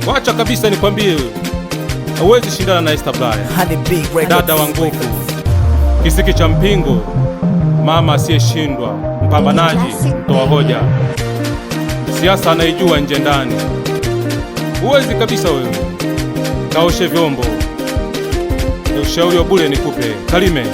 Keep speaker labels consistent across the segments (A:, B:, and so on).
A: Wacha kabisa nikwambie wewe. Hauwezi shindana na Esther Bulaya. Dada wa nguvu, kisiki cha mpingo, mama asiyeshindwa, mpambanaji, mtoa hoja, siasa anaijua nje ndani. Huwezi kabisa wewe. Kaoshe vyombo. Ni ushauri wa bure nikupe. Kalime.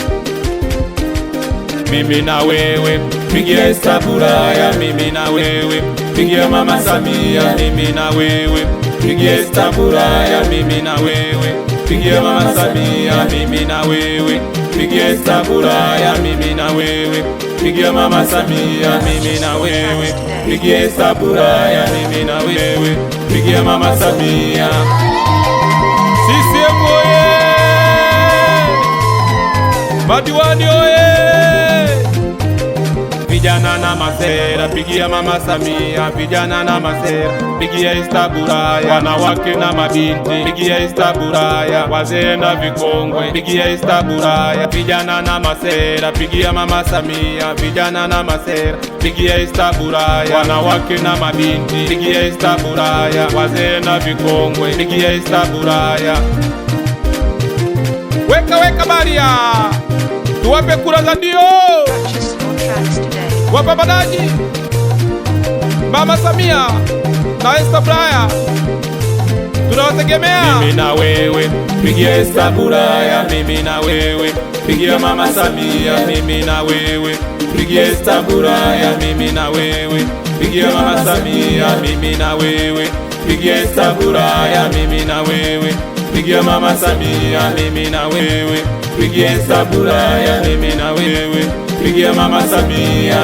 A: Mimi na wewe, pigia Esther Bulaya. Mimi na wewe, pigia Mama Samia. Mimi na wewe, pigia Esther Bulaya. Mimi na wewe, pigia Mama Samia. Mimi na wewe, pigia Esther Bulaya. Mimi na wewe, pigia Mama Samia. Mimi na wewe, pigia Esther Bulaya. Mimi na wewe, pigia Mama Samia. CCM oye! Madiwani oye! Vijana na masera, pigia Mama Samia. Vijana na masera, pigia Esther Bulaya. Wanawake na mabinti, pigia Esther Bulaya. Wazee na vikongwe, pigia Esther Bulaya. Vijana na masera, pigia Mama Samia. Vijana na masera, pigia Esther Bulaya. Wanawake na mabinti, pigia Esther Bulaya. Wazee na vikongwe, pigia Esther Bulaya. Weka baria, tuwape kura za ndio. Wapambanaji Mama Samia na Esther Bulaya tunawategemea. Mimi na wewe, pigia Esther Bulaya. Mimi na wewe, pigia Mama Samia. Mimi na wewe, pigia Esther Bulaya. Mimi na wewe, pigia Mama Samia. Mimi na wewe, pigia Esther Bulaya. Mimi na wewe, pigia Mama Samia. Mimi na wewe, pigia Esther Bulaya. Mimi na wewe, pigia Mama Samia.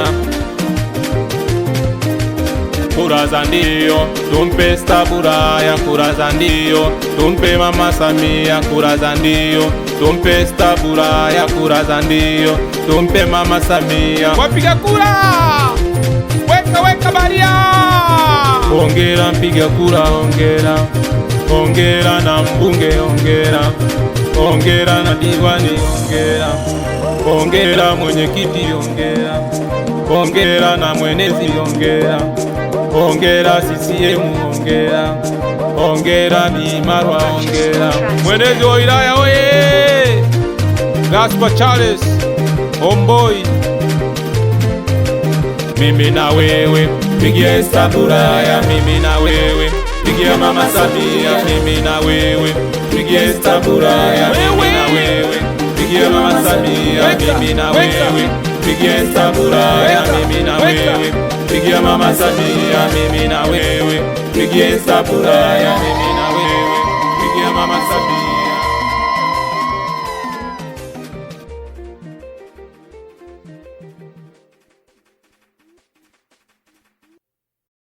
A: Kura za ndio, tumpe Esther Bulaya. Kura za ndio, tumpe Mama Samia. Kura za ndio, tumpe Esther Bulaya. Kura za ndio, tumpe Mama Samia. Wapiga kura, weka baria. Hongera mpiga kura, hongera. Hongera na mbunge, hongera. Hongera na diwani, hongera. Hongera mwenyekiti, hongera. Hongera na mwenezi, hongera. Hongera CCM, hongera. Hongera Bi Marwa, hongera. Mwenezi wa wilaya oye! Gaspar Charles Homeboy. Mimi na wewe, pigia Esther Bulaya. Mimi na wewe, pigia Mama Samia. Mimi na wewe, pigia Esther Bulaya. Mimi na wewe, pigia Mama Samia. Mimi na wewe, pigia Esther Bulaya. Mimi na wewe, pigia Mama Samia. Mimi na wewe, pigia Esther Bulaya. Mimi na wewe, pigia Mama Samia.